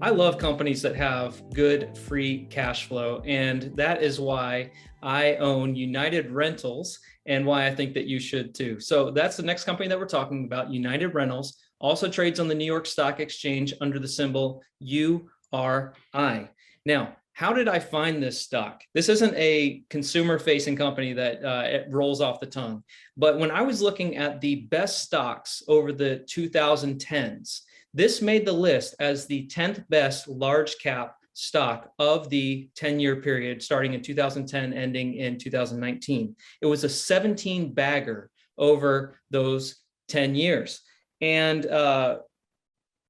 I love companies that have good free cash flow, and that is why I own United Rentals and why I think that you should too. So that's the next company that we're talking about, United Rentals, also trades on the New York Stock Exchange under the symbol URI. Now, how did I find this stock? This isn't a consumer-facing company that it rolls off the tongue, but when I was looking at the best stocks over the 2010s, this made the list as the 10th best large cap stock of the 10-year period starting in 2010, ending in 2019. It was a 17 bagger over those 10 years. And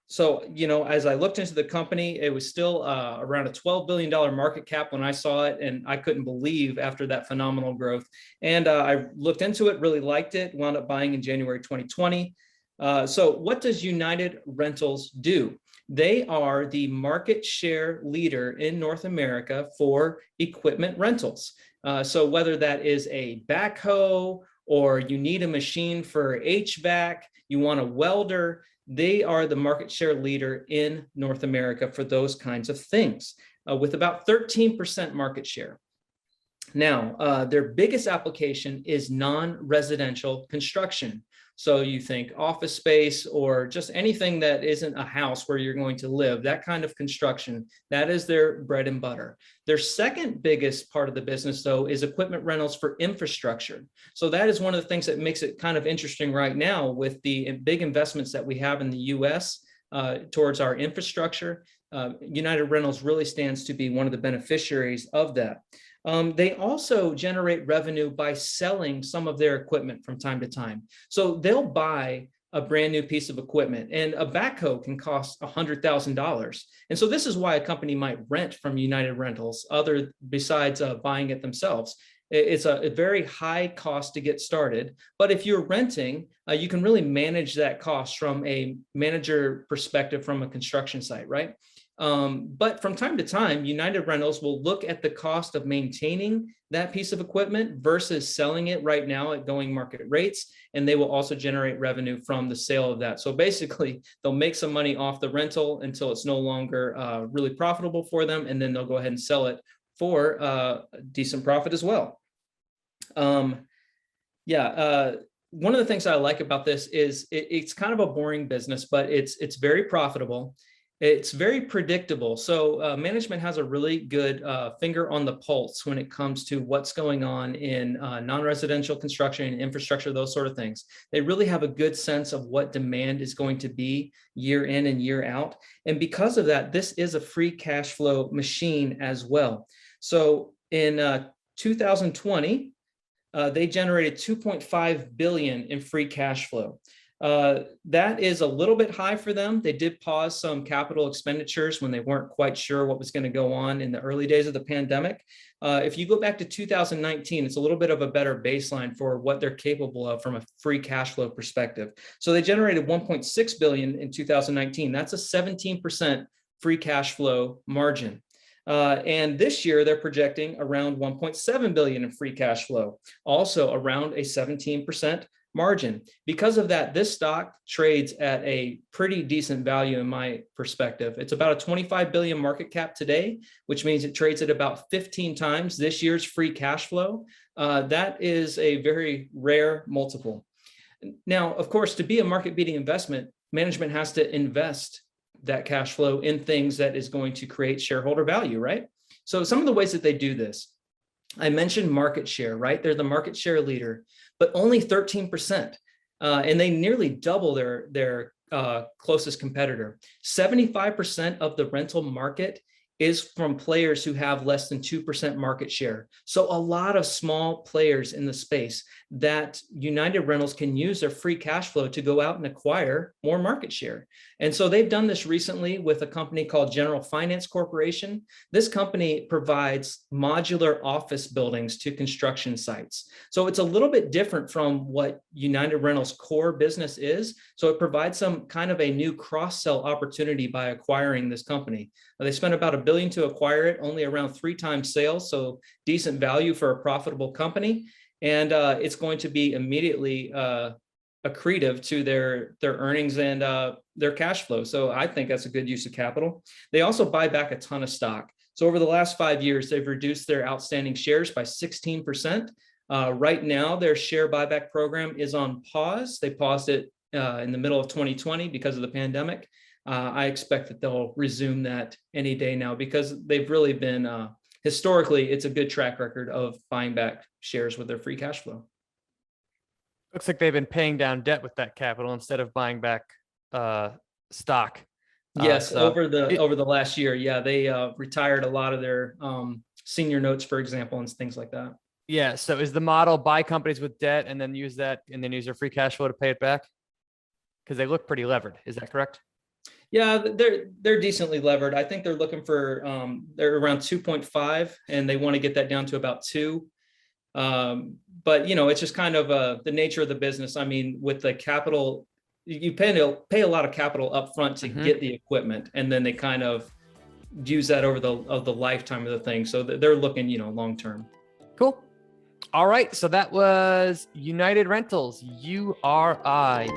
so, as I looked into the company, it was still around a $12 billion market cap when I saw it. And I couldn't believe after that phenomenal growth. And I looked into it, really liked it, wound up buying in January 2020. So what does United Rentals do? They are the market share leader in North America for equipment rentals. So whether that is a backhoe or you need a machine for HVAC, you want a welder, they are the market share leader in North America for those kinds of things, with about 13% market share. Now, their biggest application is non-residential construction. So you think office space or just anything that isn't a house where you're going to live, that kind of construction, that is their bread and butter. Their second biggest part of the business, though, is equipment rentals for infrastructure. So that is one of the things that makes it kind of interesting right now with the big investments that we have in the US towards our infrastructure. United Rentals really stands to be one of the beneficiaries of that. They also generate revenue by selling some of their equipment from time to time. So they'll buy a brand new piece of equipment, and a backhoe can cost $100,000. And so this is why a company might rent from United Rentals, besides buying it themselves. It's a very high cost to get started, but if you're renting, you can really manage that cost from a manager perspective from a construction site, right? But from time to time, United Rentals will look at the cost of maintaining that piece of equipment versus selling it right now at going market rates, and they will also generate revenue from the sale of that. So basically, they'll make some money off the rental until it's no longer really profitable for them, and then they'll go ahead and sell it for a decent profit as well. One of the things I like about this is it's kind of a boring business, but it's very profitable. It's very predictable. So management has a really good finger on the pulse when it comes to what's going on in non-residential construction and infrastructure, those sort of things. They really have a good sense of what demand is going to be year in and year out. And because of that, this is a free cash flow machine as well. So in 2020, they generated $2.5 billion in free cash flow. That is a little bit high for them. They did pause some capital expenditures when they weren't quite sure what was going to go on in the early days of the pandemic. If you go back to 2019, it's a little bit of a better baseline for what they're capable of from a free cash flow perspective. So they generated $1.6 billion in 2019. That's a 17% free cash flow margin. And this year, they're projecting around $1.7 billion in free cash flow, also around a 17% margin. Because of that, this stock trades at a pretty decent value in my perspective. It's about a 25 billion market cap today, which means it trades at about 15 times this year's free cash flow. That is a very rare multiple. Now, of course, to be a market-beating investment, management has to invest that cash flow in things that is going to create shareholder value, right? So some of the ways that they do this, I mentioned market share, right? They're the market share leader, but only 13%. And they nearly double their closest competitor. 75% of the rental market is from players who have less than 2% market share. So a lot of small players in the space that United Rentals can use their free cash flow to go out and acquire more market share. And so they've done this recently with a company called General Finance Corporation. This company provides modular office buildings to construction sites. So it's a little bit different from what United Rentals' core business is. So it provides some kind of a new cross-sell opportunity by acquiring this company. They spent about $1 billion to acquire it, only around 3 times sales, so decent value for a profitable company. And it's going to be immediately accretive to their earnings and their cash flow. So I think that's a good use of capital. They also buy back a ton of stock. So over the last 5 years, they've reduced their outstanding shares by 16%. Right now, their share buyback program is on pause. They paused it in the middle of 2020 because of the pandemic. I expect that they'll resume that any day now because they've really been, historically, it's a good track record of buying back shares with their free cash flow. Looks like they've been paying down debt with that capital instead of buying back stock. Yes, over the last year, yeah, they retired a lot of their senior notes, for example, and things like that. Yeah. So is the model buy companies with debt and then use that and then use their free cash flow to pay it back? Because they look pretty levered. Is that correct? Yeah, they're decently levered. I think they're looking for they're around 2.5, and they want to get that down to about 2. But it's just kind of the nature of the business. I mean, with the capital, you pay a lot of capital up front to get the equipment, and then they kind of use that over the lifetime of the thing. So they're looking, long term. Cool. All right. So that was United Rentals, URI.